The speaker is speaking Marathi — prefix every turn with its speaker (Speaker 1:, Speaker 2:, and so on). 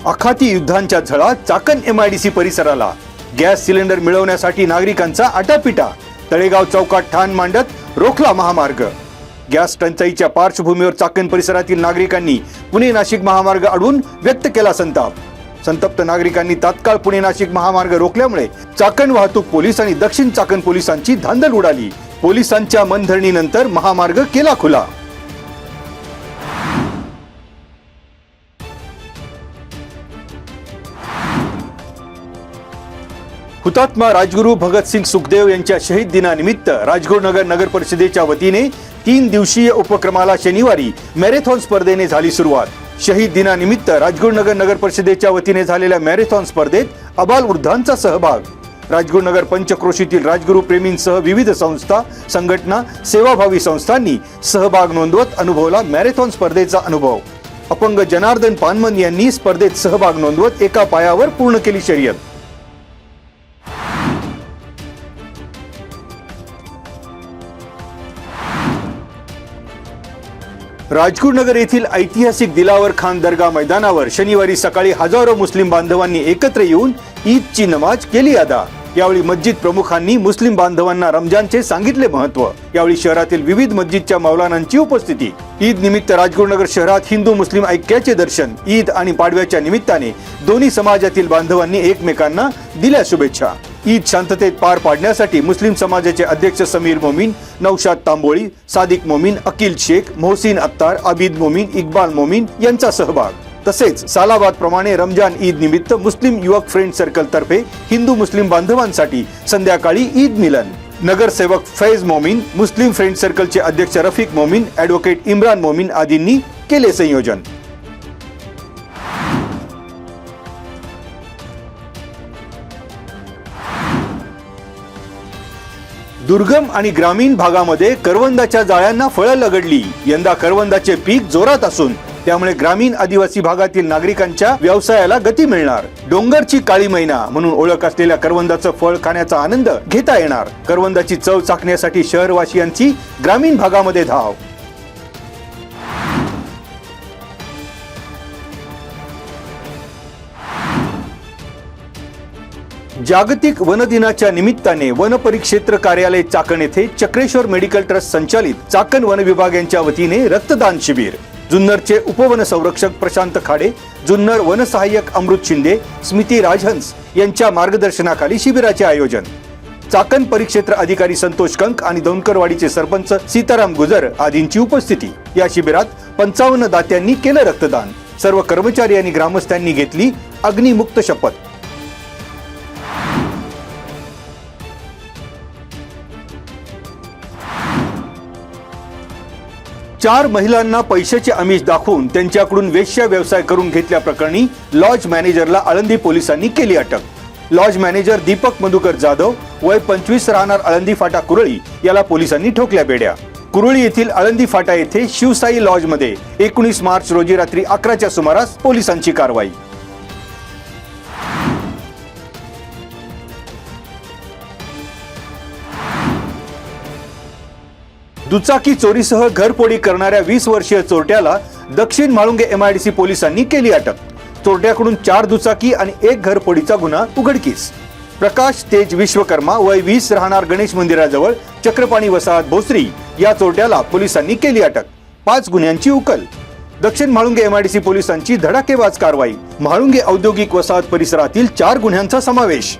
Speaker 1: आखाती युद्धांच्या झळा चाकण MIDC परिसराला. गॅस सिलेंडर मिळवण्यासाठी नागरिकांचा आटापिटा. तळेगाव चौकात ठाण मांडत रोखला महामार्ग. गॅस टंचाईच्या पार्श्वभूमीवर चाकण परिसरातील नागरिकांनी पुणे नाशिक महामार्ग अडवून व्यक्त केला संताप. संतप्त नागरिकांनी तात्काळ पुणे नाशिक महामार्ग रोखल्यामुळे चाकण वाहतूक पोलीस आणि दक्षिण चाकण पोलिसांची धांदल उडाली. पोलिसांच्या मनधरणीनंतर महामार्ग केला खुला. हुतात्मा राजगुरू भगतसिंग सुखदेव यांच्या शहीद दिनानिमित्त राजगुरुनगर नगर परिषदेच्या वतीने 3 दिवसीय उपक्रमाला शनिवारी मॅरेथॉन स्पर्धेने झाली सुरुवात. शहीद दिनानिमित्त राजगुरुनगर नगर परिषदेच्या वतीने झालेल्या मॅरेथॉन स्पर्धेत अबालवृद्धांचा सहभाग. राजगुरुनगर पंचक्रोशीतील राजगुरू प्रेमींसह विविध संस्था, संघटना, सेवाभावी संस्थांनी सहभाग नोंदवत अनुभवला मॅरेथॉन स्पर्धेचा अनुभव. अपंग जनार्दन पानमन यांनी स्पर्धेत सहभाग नोंदवत एका पायावर पूर्ण केली शर्यत. राजगुरुनगर येथील ऐतिहासिक दिलावर खान दर्गा मैदानावर शनिवारी सकाळी हजारो मुस्लिम बांधवांनी एकत्र येऊन ईदची नमाज केली अदा. यावेळी मस्जिद प्रमुखांनी मुस्लिम बांधवांना रमजानचे सांगितले महत्व. यावेळी शहरातील विविध मस्जिदच्या मौलानांची उपस्थिती. ईद निमित्त राजगुरुनगर शहरात हिंदू मुस्लिम ऐक्याचे दर्शन. ईद आणि पाडव्याच्या निमित्ताने दोन्ही समाजातील बांधवांनी एकमेकांना दिल्या शुभेच्छा. ईद शांततेत पार पाडण्यासाठी मुस्लिम समाजाचे अध्यक्ष समीर मोमीन, नौशाद तांबोळी, सादिक मोमीन, अकील शेख, मोहसिन अत्तार, आबिद मोमीन, इक्बाल मोमीन यांचा सहभाग. तसेच सालाबाद प्रमाणे रमजान ईद निमित्त मुस्लिम युवक फ्रेंड सर्कल तर्फे हिंदू मुस्लिम बांधवांसाठी संध्याकाळी ईद मिलन. नगरसेवक फैज मोमीन, मुस्लिम फ्रेंड सर्कलचे अध्यक्ष रफिक मोमीन, ॲडव्होकेट इम्रान मोमीन आदींनी केले संयोजन. दुर्गम आणि ग्रामीण भागामध्ये करवंदाच्या जाळ्यांना फळं लगडली. यंदा करवंदाचे पीक जोरात असून त्यामुळे ग्रामीण आदिवासी भागातील नागरिकांच्या व्यवसायाला गती मिळणार. डोंगरची काळी मैना म्हणून ओळख असलेल्या करवंदाचं फळ खाण्याचा आनंद घेता येणार. करवंदाची चव चाखण्यासाठी शहरवासियांची ग्रामीण भागामध्ये धाव. जागतिक वन दिनाच्या निमित्ताने वन परिक्षेत्र कार्यालय चाकण येथे चक्रेश्वर मेडिकल ट्रस्ट संचालित चाकण वन विभाग यांच्या वतीने रक्तदान शिबिर. जुन्नरचे उपवन संरक्षक प्रशांत खाडे, जुन्नर वन सहाय्यक अमृत शिंदे, स्मिती राजहंस यांच्या मार्गदर्शनाखाली शिबिराचे आयोजन. चाकण परिक्षेत्र अधिकारी संतोष कंक आणि दौनकरवाडीचे सरपंच सीताराम गुजर आदींची उपस्थिती. या शिबिरात 55 दात्यांनी केलं रक्तदान. सर्व कर्मचारी आणि ग्रामस्थांनी घेतली अग्निमुक्त शपथ. चार महिलांना पैशाचे आमिष दाखवून त्यांच्याकडून वेश्या व्यवसाय करून घेतल्याप्रकरणी लॉज मॅनेजरला आळंदी पोलिसांनी केली अटक. लॉज मॅनेजर दीपक मधुकर जाधव, वय 25, राहणार आळंदी फाटा कुरळी याला पोलिसांनी ठोकल्या बेड्या. कुरळी येथील आळंदी फाटा येथे शिवसाई लॉज मध्ये 19 मार्च रोजी रात्री 11च्या सुमारास पोलिसांची कारवाई. दुचाकी चोरीसह घरफोडी करणाऱ्या 20 वर्षीय चोरट्याला दक्षिण म्हाळुंगे MIDC पोलिसांनी केली अटक. चोरट्याकडून 4 दुचाकी आणि 1 घरफोडीचा गुन्हा उघडकीस. प्रकाश तेज विश्वकर्मा, वय 20, राहणार गणेश मंदिराजवळ चक्रपाणी वसाहत भोसरी या चोरट्याला पोलिसांनी केली अटक. 5 गुन्ह्यांची उकल. दक्षिण म्हाळुंगे MIDC पोलिसांची धडाकेबाज कारवाई. म्हाळुंगे औद्योगिक वसाहत परिसरातील 4 गुन्ह्यांचा समावेश.